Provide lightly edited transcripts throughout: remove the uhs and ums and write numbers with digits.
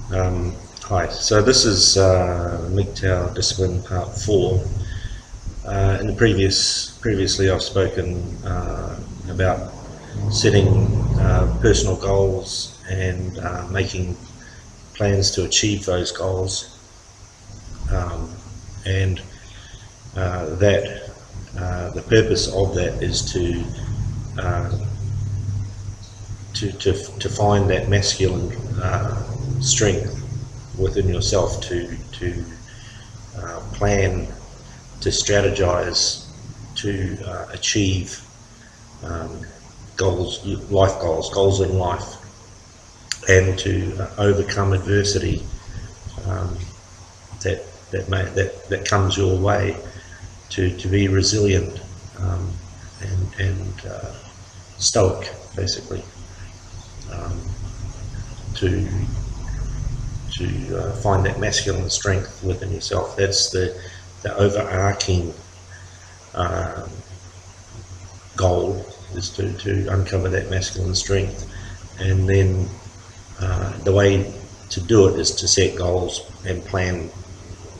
Hi, so this is MGTOW Discipline Part 4. In the previously I've spoken about setting personal goals and making plans to achieve those goals, and that the purpose of that is to find that masculine strength within yourself to plan, to strategize, to achieve goals in life, and to overcome adversity that comes your way, to be resilient and stoic, basically, to find that masculine strength within yourself. That's the overarching goal, is to uncover that masculine strength. And then the way to do it is to set goals and plan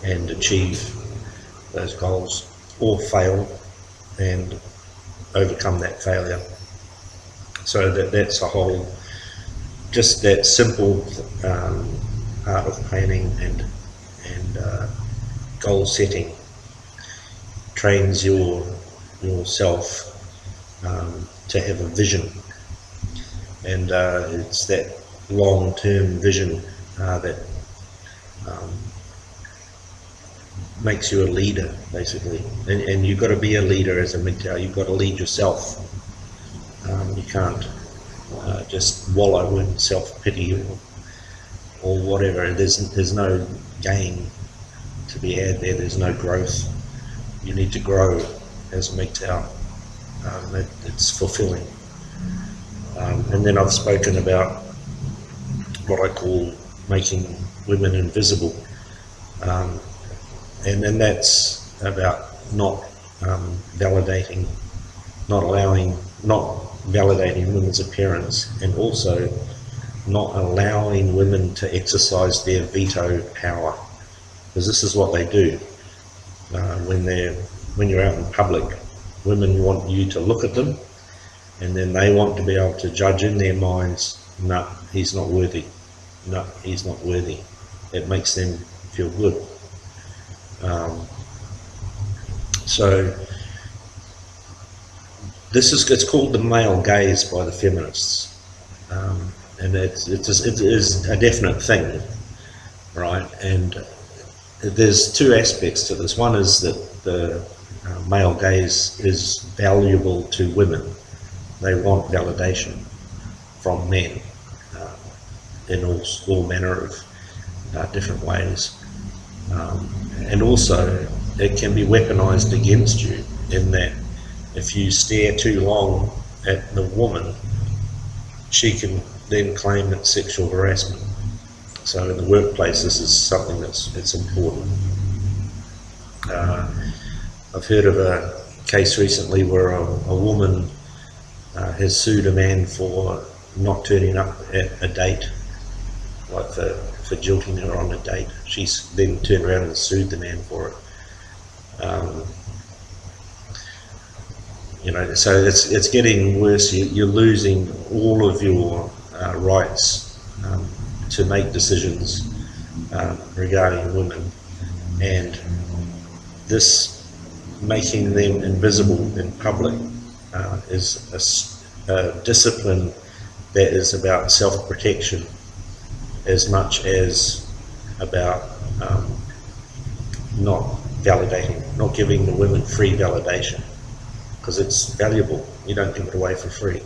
and achieve those goals, or fail and overcome that failure. So that's a whole, just that simple part of planning and goal setting trains yourself to have a vision, and it's that long-term vision that makes you a leader, basically. And you've got to be a leader as a MGTOW. You've got to lead yourself. You can't just wallow in self-pity or whatever. There's no gain to be had there. There's no growth. You need to grow as a MGTOW. It's fulfilling. And then I've spoken about what I call making women invisible, and then that's about not validating women's appearance, and also not allowing women to exercise their veto power, because this is what they do. When you're out in public, women want you to look at them, and then they want to be able to judge in their minds, no, he's not worthy, no, he's not worthy. It makes them feel good. So it's called the male gaze by the feminists, and it is a definite thing, right? And there's two aspects to this. One is that the male gaze is valuable to women. They want validation from men in all manner of different ways, and also it can be weaponized against you, in that if you stare too long at the woman, she can then claim it's sexual harassment. So in the workplace, this is something it's important. I've heard of a case recently where a woman has sued a man for not turning up at a date, like for jilting her on a date. She's then turned around and sued the man for it. So it's getting worse. You're losing all of your rights to make decisions regarding women, and this making them invisible in public is a discipline that is about self-protection as much as about not validating, not giving the women free validation, because it's valuable. You don't give it away for free.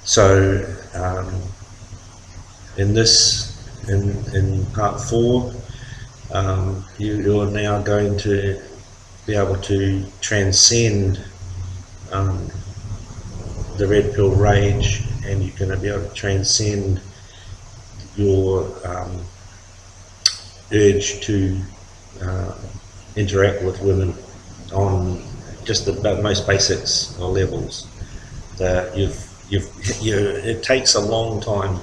So in part 4, you're now going to be able to transcend the red pill rage, and you're going to be able to transcend your urge to interact with women on just the most basics or levels. It takes a long time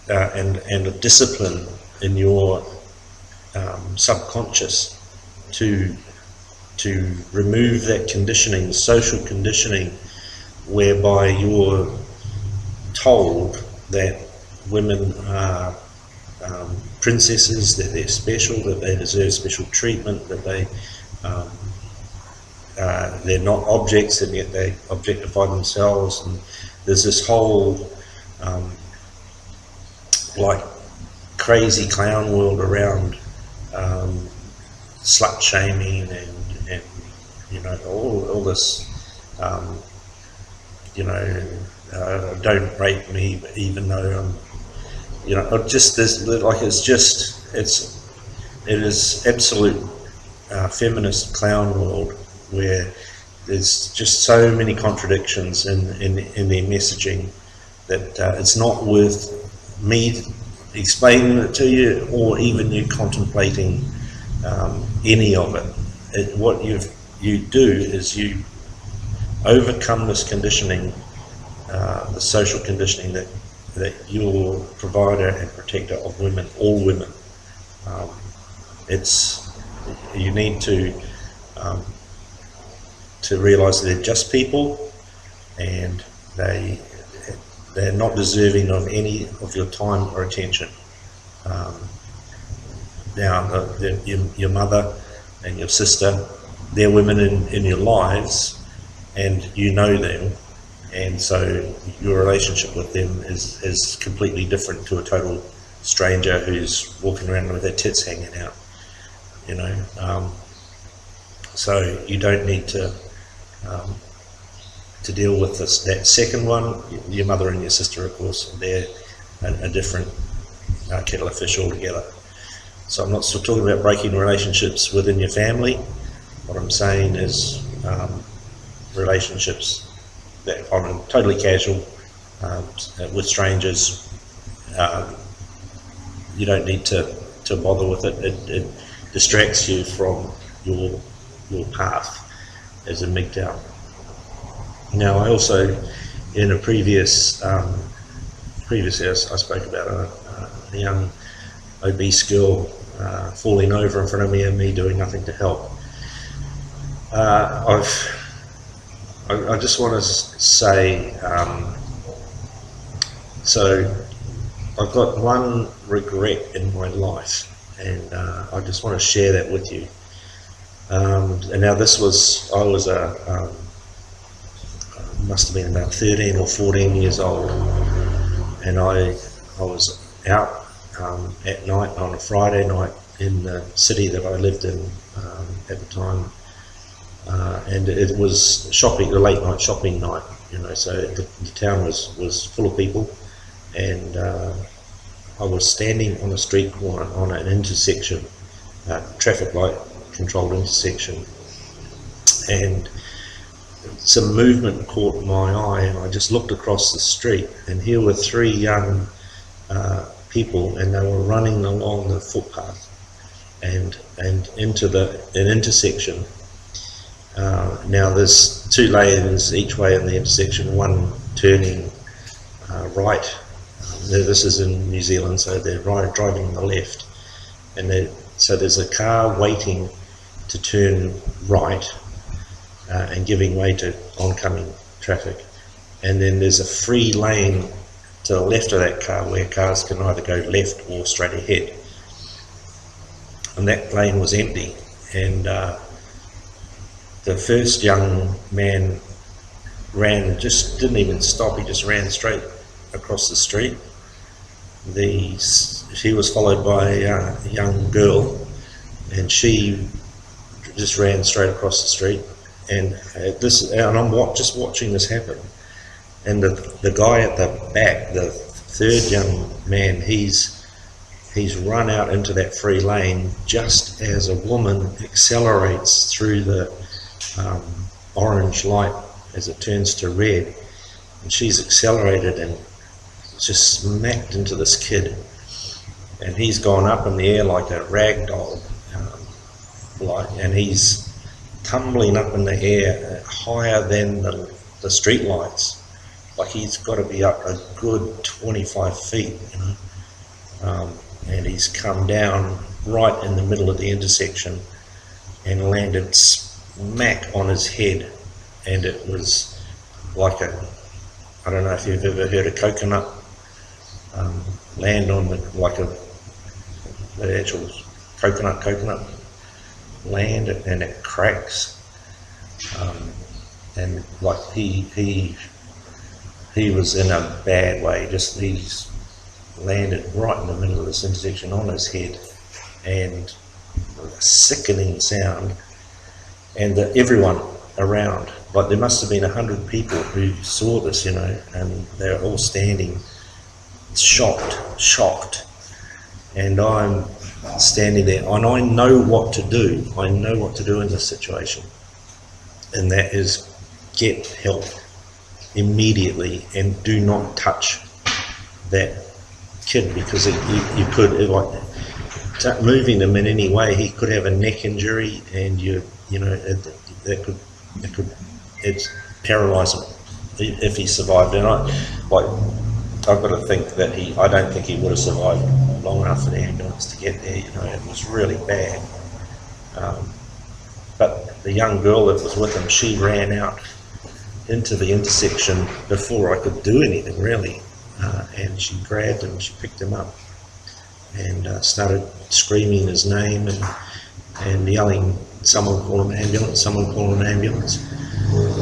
and a discipline in your subconscious to remove that conditioning, social conditioning, whereby you're told that women are princesses, that they're special, that they deserve special treatment, that they're not objects, and yet they objectify themselves. And there's this whole like crazy clown world around slut shaming and you know, all this you know, don't rape me even though I'm, you know, just this, like, it is absolute feminist clown world where there's just so many contradictions in their messaging that it's not worth me explaining it to you, or even you contemplating any of it. What you do is you overcome this conditioning, the social conditioning that you're provider and protector of women, all women. You need to realise they're just people, and they're not deserving of any of your time or attention. Now, your mother and your sister, they're women in your lives, and you know them, and so your relationship with them is completely different to a total stranger who's walking around with their tits hanging out, you know. So you don't need to deal with that second one. Your mother and your sister, of course, they're a different kettle of fish altogether. So I'm not still talking about breaking relationships within your family. What I'm saying is relationships that are totally casual with strangers. You don't need to bother with it. It distracts you from your path as a MGTOW. Now, I also, in a previous house, I spoke about a young obese girl falling over in front of me and me doing nothing to help. I just want to say, so I've got one regret in my life, and I just want to share that with you. And now I was must have been about 13 or 14 years old, and I was out at night on a Friday night in the city that I lived in at the time, and it was shopping, a late night shopping night, you know, so the town was full of people, and I was standing on a street corner on an intersection, traffic light controlled intersection, and some movement caught my eye, and I just looked across the street, and here were three young people, and they were running along the footpath and into an intersection. Now there's two lanes each way in the intersection, one turning right. This is in New Zealand, so they're driving on the left, and so there's a car waiting to turn right and giving way to oncoming traffic, and then there's a free lane to the left of that car where cars can either go left or straight ahead, and that lane was empty. And the first young man just didn't even stop, he just ran straight across the street. She was followed by a young girl, and she just ran straight across the street. And I'm just watching this happen, and the guy at the back, the third young man, he's run out into that free lane just as a woman accelerates through the orange light as it turns to red, and she's accelerated and just smacked into this kid, and he's gone up in the air like a rag doll, and he's tumbling up in the air higher than the street lights. Like, he's got to be up a good 25 feet, you know. and he's come down right in the middle of the intersection and landed smack on his head, and it was like I don't know if you've ever heard a coconut land on the actual coconut land, and it cracks, and like he was in a bad way. Just he's landed right in the middle of this intersection on his head, and a sickening sound, and everyone around, like there must have been 100 people who saw this, and they're all standing shocked, and I'm standing there, and I know what to do. I know what to do in this situation, and that is get help immediately, and do not touch that kid, because you could, like, moving him in any way, he could have a neck injury, and it's paralyse him if he survived. And I've got to think that I don't think he would have survived long enough for the ambulance to get there. It was really bad. But the young girl that was with him, she ran out into the intersection before I could do anything really, and she grabbed him, she picked him up, and started screaming his name and yelling, "Someone call an ambulance! Someone call an ambulance!"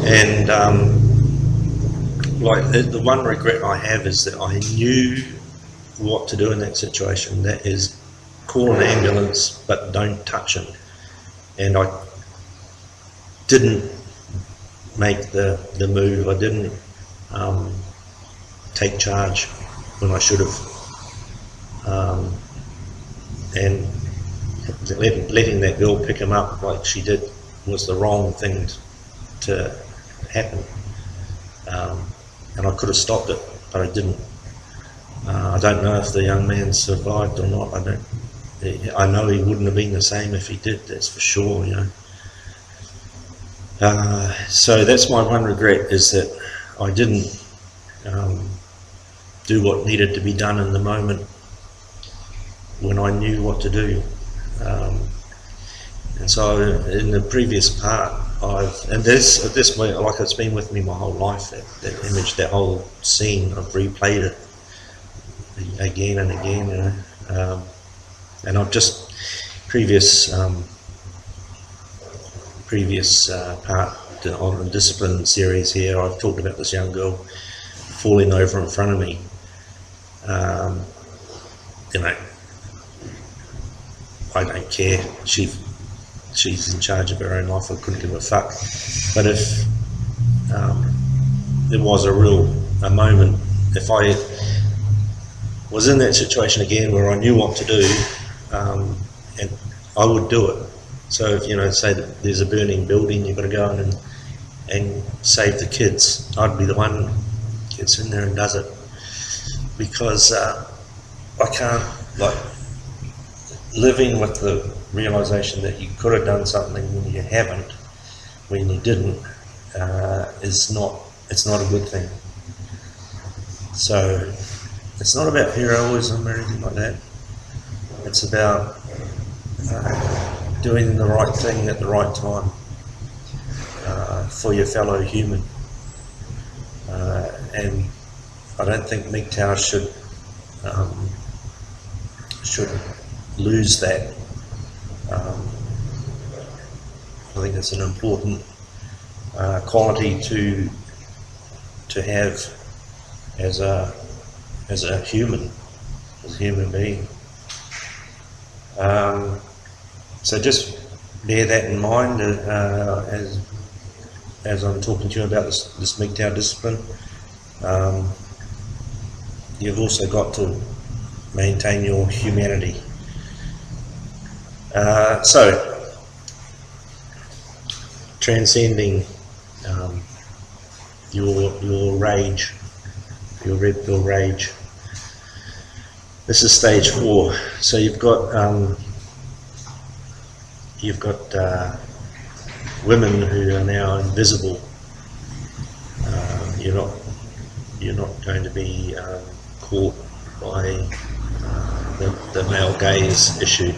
And the one regret I have is that I knew what to do in that situation. That is, call an ambulance, but don't touch him. And I didn't make the move. I didn't take charge when I should have. And letting that girl pick him up like she did was the wrong thing to happen. And I could have stopped it, but I didn't. I don't know if the young man survived or not. I know he wouldn't have been the same if he did, that's for sure, So that's my one regret, is that I didn't do what needed to be done in the moment when I knew what to do. And so in the previous part, this way, like, it's been with me my whole life, that image, that whole scene. I've replayed it again and again, and I've just previous part on the discipline series here, I've talked about this young girl falling over in front of me. I don't care. She's in charge of her own life. I couldn't give a fuck. But if there was a moment, if I was in that situation again where I knew what to do, and I would do it. So if say that there's a burning building, you've got to go in and save the kids, I'd be the one who gets in there and does it, because I can't, living with the realization that you could have done something when you haven't, when you didn't, it's not a good thing. So it's not about heroism or anything like that. It's about doing the right thing at the right time for your fellow human. And I don't think MGTOW should lose that. I think it's an important quality to have as a human being. So just bear that in mind as I'm talking to you about this MGTOW discipline. You've also got to maintain your humanity. So transcending your rage, your red pill rage. This is stage 4. So you've got women who are now invisible. You're not going to be caught by the male gaze issue.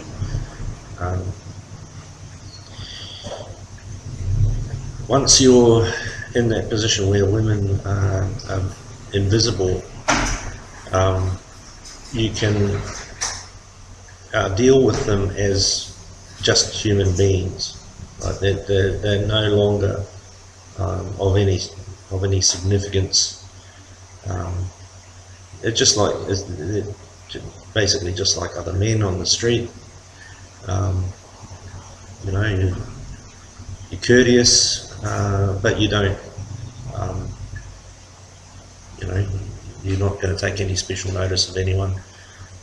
Once you're in that position where women are invisible, you can deal with them as just human beings. Like they're no longer of any significance. It's just like basically just like other men on the street. You know, you're courteous, but you don't. You know, you're not going to take any special notice of anyone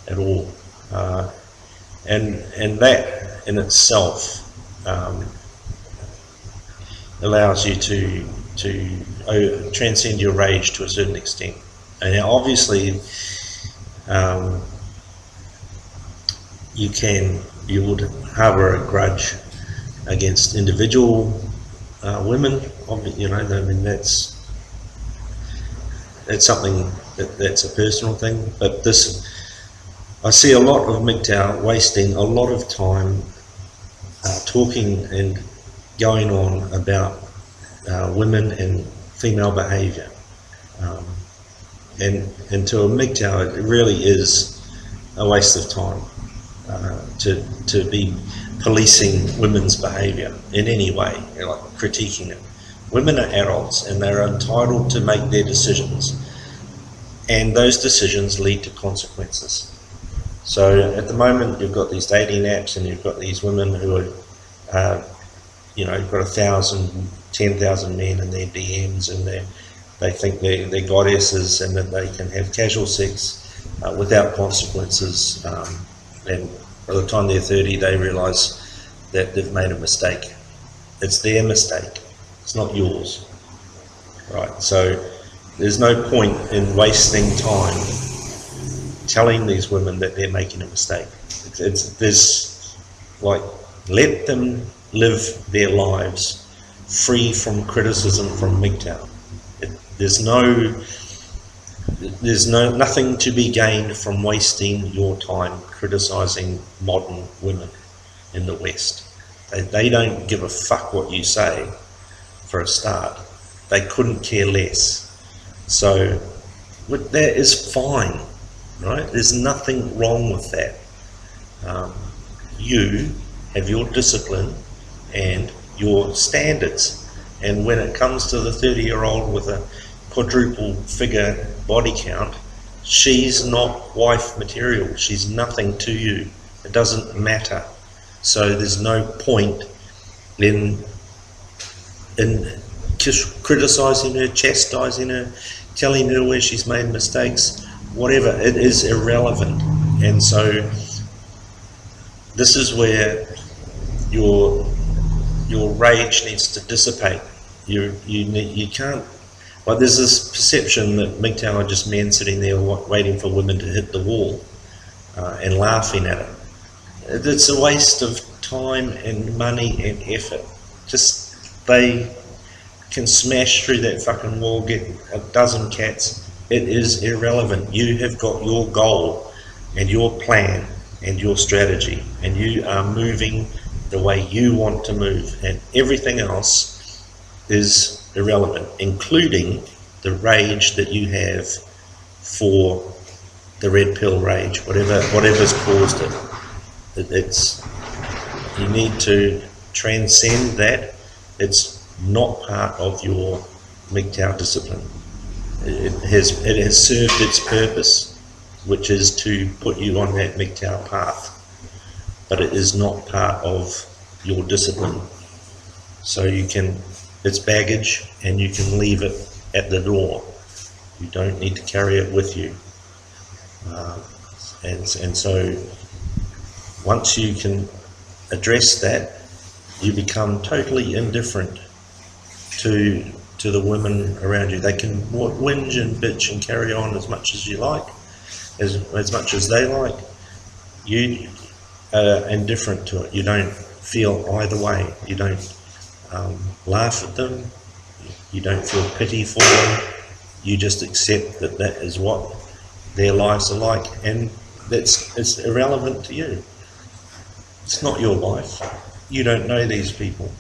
at all, and that in itself allows you to transcend your rage to a certain extent. And now obviously you would harbour a grudge against individual women. You know, I mean, that's something that's a personal thing. But this, I see a lot of MGTOW wasting a lot of time talking and going on about women and female behaviour, and to a MGTOW it really is a waste of time to be policing women's behaviour in any way, like critiquing it. Women are adults and they're entitled to make their decisions, and those decisions lead to consequences. So at the moment you've got these dating apps and you've got these women who are you know, you've got 1,000, 10,000 men in their DMs, and they think they're goddesses and that they can have casual sex without consequences, and by the time they're 30 they realise that they've made a mistake. It's their mistake, it's not yours, right? So there's no point in wasting time telling these women that they're making a mistake. There's like, let them live their lives free from criticism from MGTOW. There's nothing to be gained from wasting your time criticising modern women in the West. They don't give a fuck what you say, for a start. They couldn't care less. So that is fine, right? There's nothing wrong with that. You have your discipline and your standards, and when it comes to the 30-year-old with a quadruple figure body count, she's not wife material. She's nothing to you. It doesn't matter. So there's no point in just criticising her, chastising her, telling her where she's made mistakes, whatever. It is irrelevant. And so this is where your rage needs to dissipate. You can't, like, there's this perception that MGTOW are just men sitting there waiting for women to hit the wall and laughing at it. It's a waste of time and money and effort. Just, they can smash through that fucking wall, get a dozen cats. It is irrelevant. You have got your goal and your plan and your strategy, and you are moving the way you want to move, and everything else is irrelevant, including the rage that you have for the red pill rage, whatever's caused it. You need to transcend that. It's not part of your MGTOW discipline. It has served its purpose, which is to put you on that MGTOW path, but it is not part of your discipline. So it's baggage, and you can leave it at the door. You don't need to carry it with you. And so once you can address that, you become totally indifferent to the women around you. They can whinge and bitch and carry on as much as you like, as much as they like. You are indifferent to it. You don't feel either way. You don't laugh at them. You don't feel pity for them. You just accept that that is what their lives are like. And it's irrelevant to you. It's not your life. You don't know these people.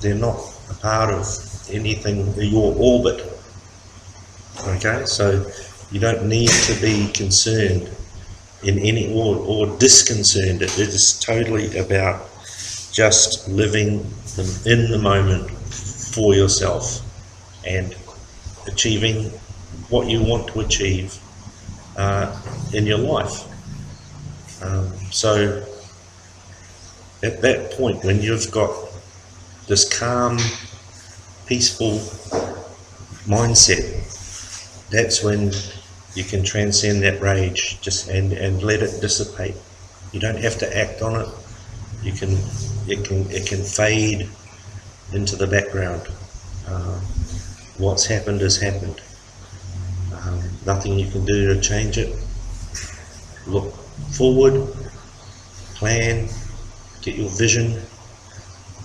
They're not a part of anything, your orbit. Okay, so you don't need to be concerned in any or disconcerted. It is totally about just living in the moment for yourself and achieving what you want to achieve in your life. So at that point, when you've got this calm, peaceful mindset, that's when you can transcend that rage and let it dissipate. You don't have to act on it. It can fade into the background. What's happened has happened. Nothing you can do to change it. Look forward, plan, get your vision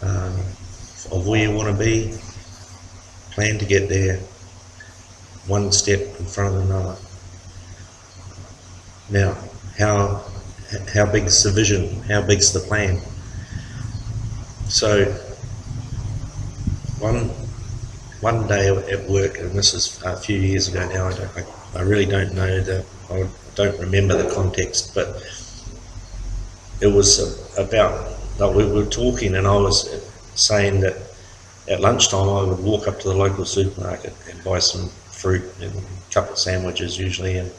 of where you want to be, plan to get there, one step in front of another. Now, how big's the vision? How big's the plan? So one day at work, and this is a few years ago now, I really don't know I don't remember the context, but it was about, we were talking, and I was saying that at lunchtime I would walk up to the local supermarket and buy some fruit and a couple of sandwiches usually, and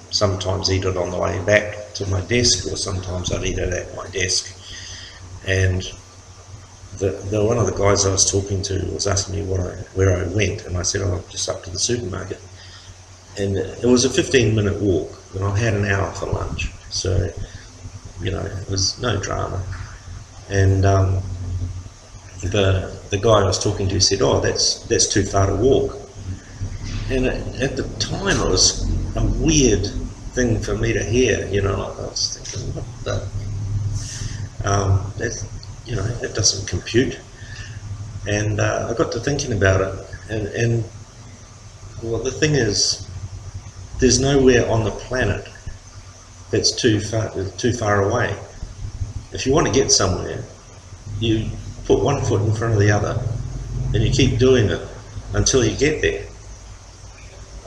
sometimes eat it on the way back to my desk, or sometimes I'd eat it at my desk. And one of the guys I was talking to was asking me where I went, and I said, oh, just up to the supermarket. And it was a 15-minute walk, and I had an hour for lunch, so it was no drama. And the guy I was talking to said, oh, that's too far to walk. And at the time it was a weird thing for me to hear, I was thinking, what the, that doesn't compute. And I got to thinking about it, and well, the thing is, there's nowhere on the planet that's too far away. If you want to get somewhere, you put one foot in front of the other, and you keep doing it until you get there.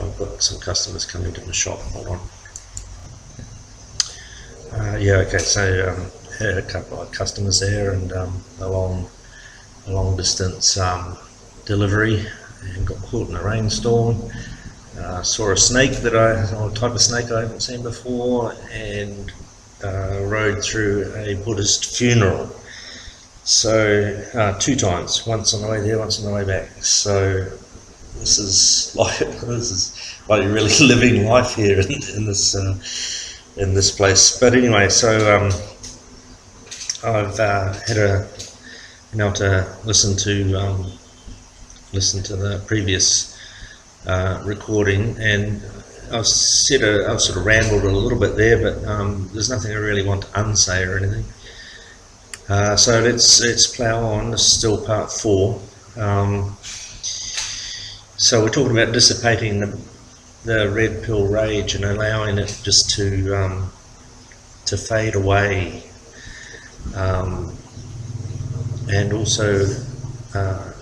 I've got some customers coming to the shop. Hold on. Okay. So had a couple of customers there, and a long distance delivery, and got caught in a rainstorm. Saw a snake a type of snake I haven't seen before, and rode through a Buddhist funeral. So 2 times, once on the way there, once on the way back. So this is like really living life here in this place. But anyway, so I've had been able to listen to the previous recording, and I've sort of rambled a little bit there, but there's nothing I really want to unsay or anything. So let's plough on. This is still part 4. So we're talking about dissipating the red pill rage and allowing it just to fade away, and also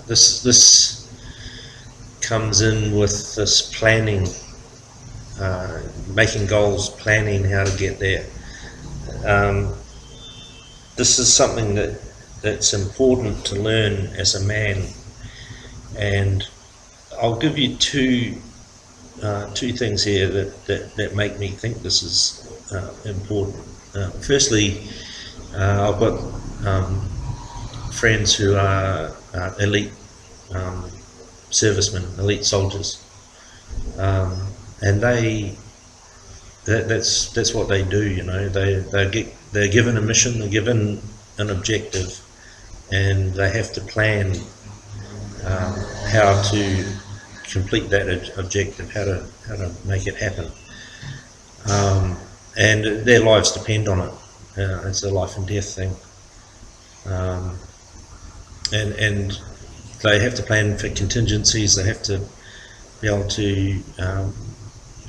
this comes in with this planning, making goals, planning how to get there. This is something that's important to learn as a man, and I'll give you two things here that make me think this is important. Firstly, I've got friends who are elite servicemen, elite soldiers, and that's what they do. They're given a mission, they're given an objective, and they have to plan how to complete that objective, how to make it happen, and their lives depend on it. It's a life and death thing, and they have to plan for contingencies. They have to be able to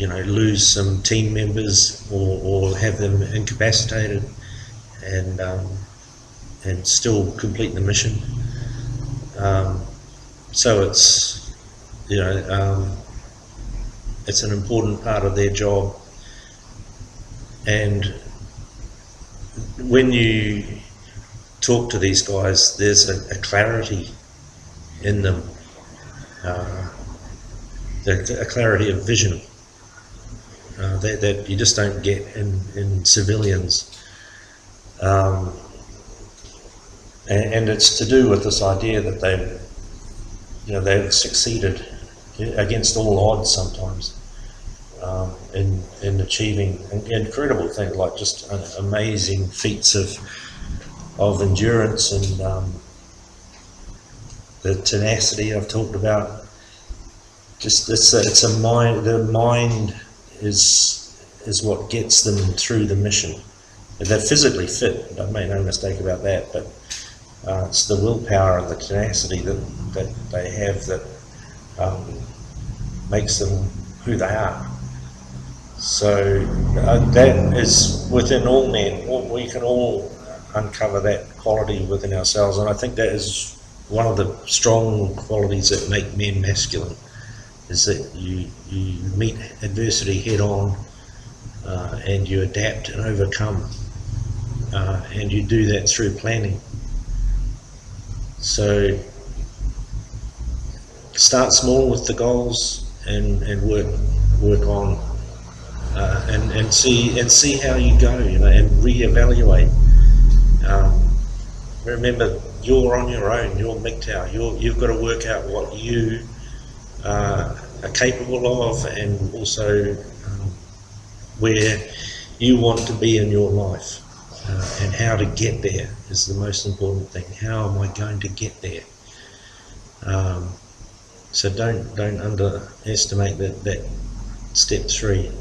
lose some team members or have them incapacitated, and still complete the mission. So it's an important part of their job. And when you talk to these guys, there's a clarity in them, a clarity of vision that you just don't get in civilians. And it's to do with this idea that they've succeeded against all odds sometimes, in achieving incredible things, like just amazing feats of endurance and the tenacity I've talked about. Just it's a mind. The mind is what gets them through the mission. They're physically fit, don't make no mistake about that, but it's the willpower and the tenacity that they have that makes them who they are. So that is within all men. We can all uncover that quality within ourselves, and I think that is one of the strong qualities that make men masculine, is that you meet adversity head on, and you adapt and overcome, and you do that through planning. So start small with the goals and work on, and see how you go, and reevaluate. Remember, you're on your own. You're MGTOW. You've got to work out what you are capable of, and also where you want to be in your life, and how to get there is the most important thing. How am I going to get there? So don't underestimate that step 3.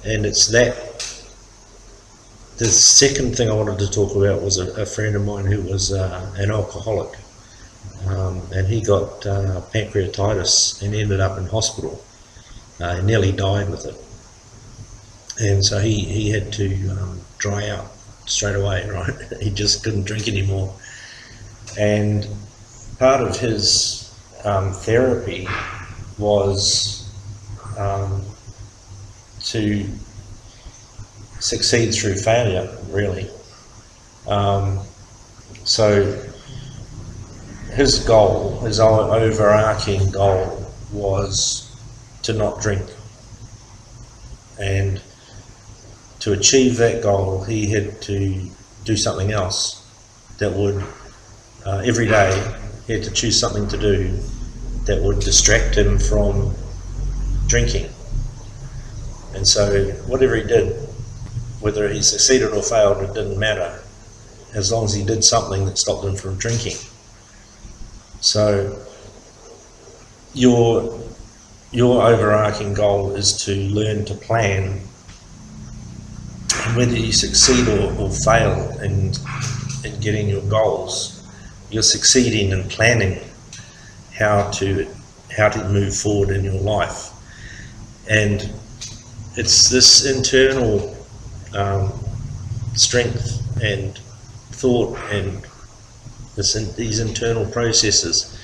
And it's that. The second thing I wanted to talk about was a friend of mine who was an alcoholic, and he got pancreatitis and ended up in hospital. He nearly died with it, and so he had to dry out straight away, right? He just couldn't drink anymore. And part of his therapy was to succeed through failure, really. So his goal, his overarching goal, was to not drink. And to achieve that goal, he had to do something else that would, every day, he had to choose something to do that would distract him from drinking. And so whatever he did, whether he succeeded or failed, it didn't matter, as long as he did something that stopped him from drinking. So your overarching goal is to learn to plan, and whether you succeed or fail in getting your goals, you're succeeding in planning how to move forward in your life. And it's this internal strength and thought and these internal processes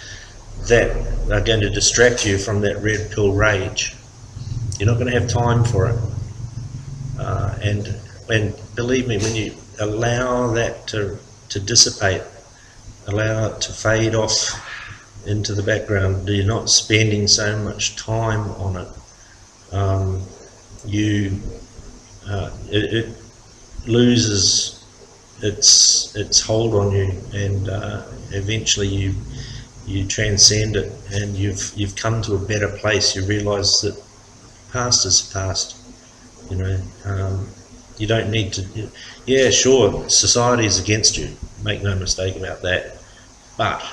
that are going to distract you from that red pill rage. You're not going to have time for it, and believe me, when you allow that to dissipate, allow it to fade off into the background, you're not spending so much time on it, it loses its hold on you, and eventually you transcend it, and you've come to a better place. You realise that past is past. You don't need to. Yeah, sure, society is against you. Make no mistake about that. But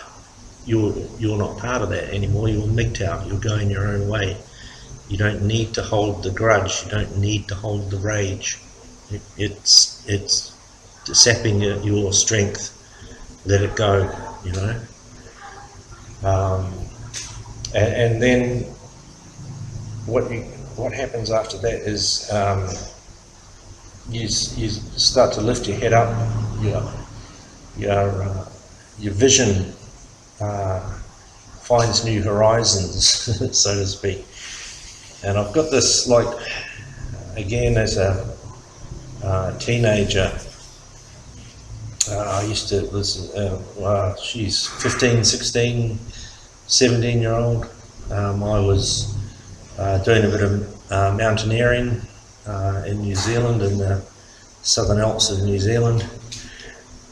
you're not part of that anymore. You're MGTOW. You're going your own way. You don't need to hold the grudge. You don't need to hold the rage. It's sapping your strength. Let it go, and then what what happens after that is you start to lift your head up, your vision finds new horizons, so to speak. And I've got this, like, again, as a teenager, I used to listen, she's 15, 16, 17-year-old. I was doing a bit of mountaineering in New Zealand, in the Southern Alps of New Zealand,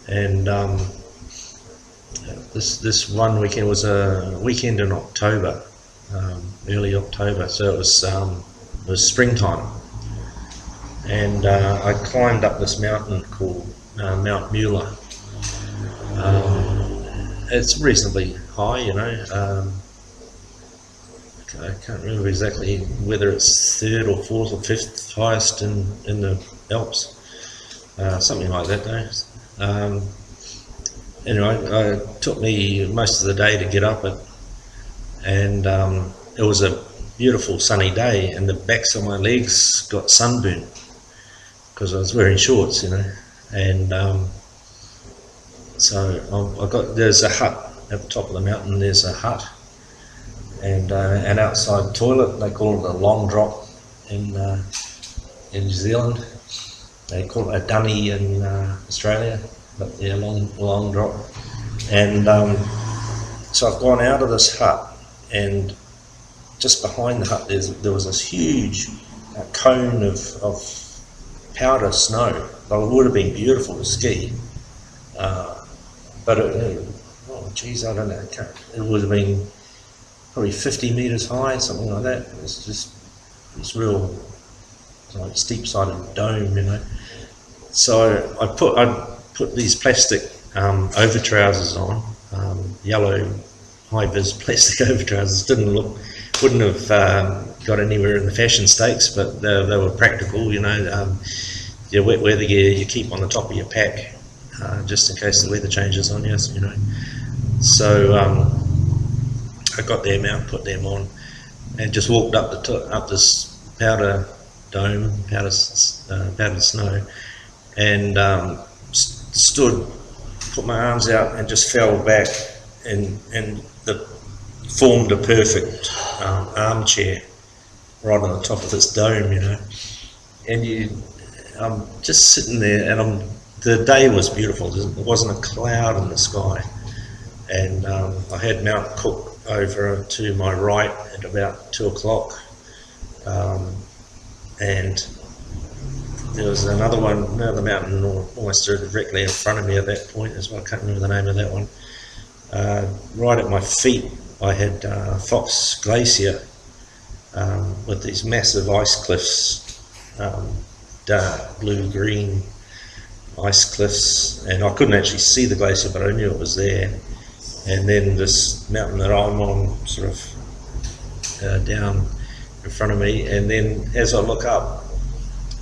and this one weekend was a weekend in October, early October, so it was springtime, and I climbed up this mountain called Mount Mueller. It's reasonably high, you know. I can't remember exactly whether it's third or fourth or fifth highest in the Alps, something like that though. Anyway, it took me most of the day to get up it, and it was a beautiful sunny day, and the backs of my legs got sunburnt because I was wearing shorts, you know. And so there's a hut at the top of the mountain. There's a hut and an outside toilet. They call it a long drop in New Zealand. They call it a dunny in Australia, but yeah, long drop. And so I've gone out of this hut, and just behind the hut there was this huge cone of powder snow. Well, it would have been beautiful to ski, but oh geez, I don't know. It would have been probably 50 meters high, something like that. It's just this real, like, steep-sided dome, you know. So I put these plastic over trousers on, yellow high-vis plastic over trousers. Wouldn't have got anywhere in the fashion stakes, but they were practical, you know. Your wet weather gear you keep on the top of your pack, just in case the weather changes on you, you know. So I got them out, put them on, and just walked up this powder dome, powdered snow, and stood, put my arms out, and just fell back, and formed a perfect armchair right on the top of this dome, you know. And I'm just sitting there, and the day was beautiful. There wasn't a cloud in the sky, and I had Mount Cook over to my right at about 2 o'clock, and there was another mountain almost directly in front of me at that point as well. I can't remember the name of that one. Right at my feet I had Fox Glacier, with these massive ice cliffs, dark blue-green ice cliffs, and I couldn't actually see the glacier, but I knew it was there. And then this mountain that I'm on, sort of down in front of me, and then as I look up,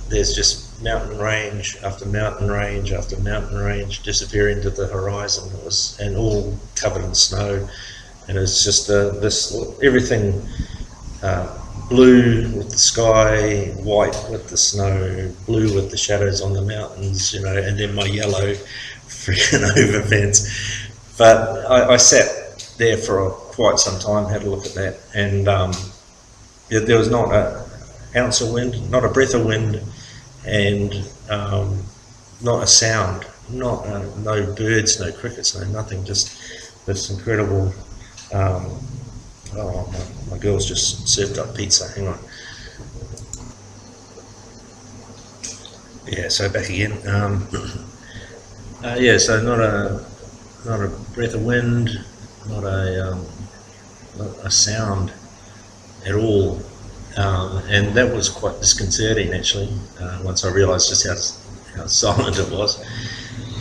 there's just mountain range after mountain range after mountain range disappearing into the horizon. It was, and all covered in snow, and it's just everything blue with the sky, white with the snow, blue with the shadows on the mountains, you know, and then my yellow freaking overpants. But I sat there for quite some time, had a look at that, and there was not an ounce of wind, not a breath of wind, and not a sound, no birds, no crickets, no nothing, just this incredible. My girl's just served up pizza, hang on. Yeah, so back again. Yeah, so not a breath of wind, not a sound at all, and that was quite disconcerting actually. Once I realised just how silent it was,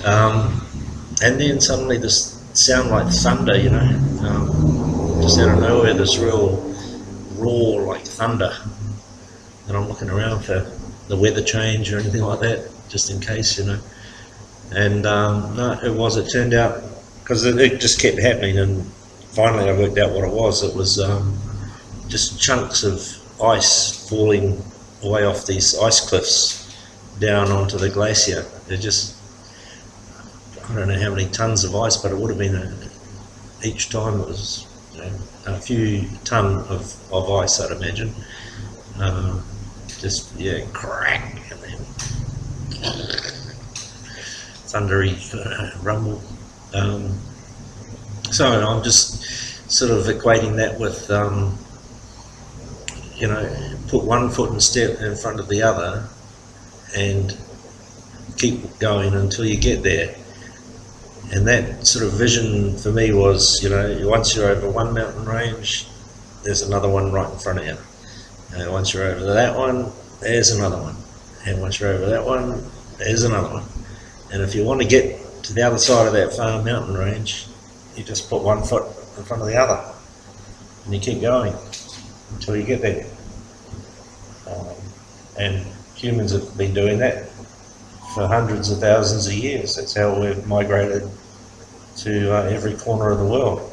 and then suddenly this sound like thunder, you know, just out of nowhere, this real roar like thunder, and I'm looking around for the weather change or anything like that, just in case, you know. And no, it turned out, because it just kept happening, and finally I worked out what it was. It was just chunks of ice falling away off these ice cliffs down onto the glacier. They're just, I don't know how many tons of ice, but it would have been each time it was, you know, a few ton of ice, I'd imagine. Just, yeah, crack, and then thundery rumble. So I'm just sort of equating that with, you know, put one foot in front of the other and keep going until you get there. And that sort of vision for me was, you know, once you're over one mountain range, there's another one right in front of you. And once you're over that one, there's another one. And once you're over that one, there's another one. And if you want to get to the other side of that far mountain range, you just put one foot in front of the other. And you keep going until you get there. And humans have been doing that for hundreds of thousands of years. That's how we've migrated to every corner of the world.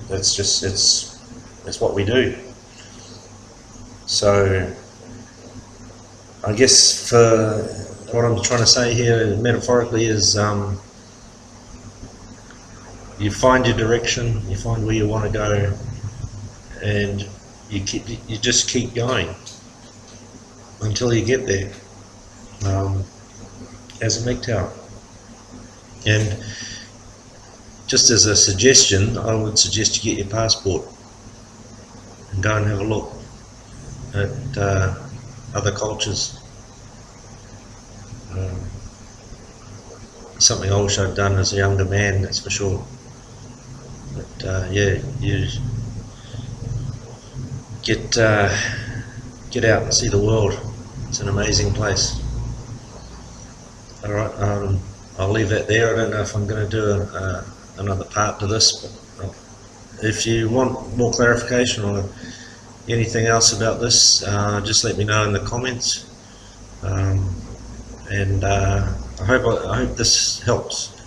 That's just, it's what we do. So I guess for what I'm trying to say here metaphorically is you find your direction, you find where you want to go, and you just keep going until you get there, as a MGTOW. And just as a suggestion, I would suggest you get your passport and go and have a look at other cultures. Something I wish I'd done as a younger man, that's for sure. But yeah, you get out and see the world. It's an amazing place. Alright, I'll leave that there. I don't know if I'm going to do another part to this, but if you want more clarification or anything else about this, just let me know in the comments. And I hope this helps.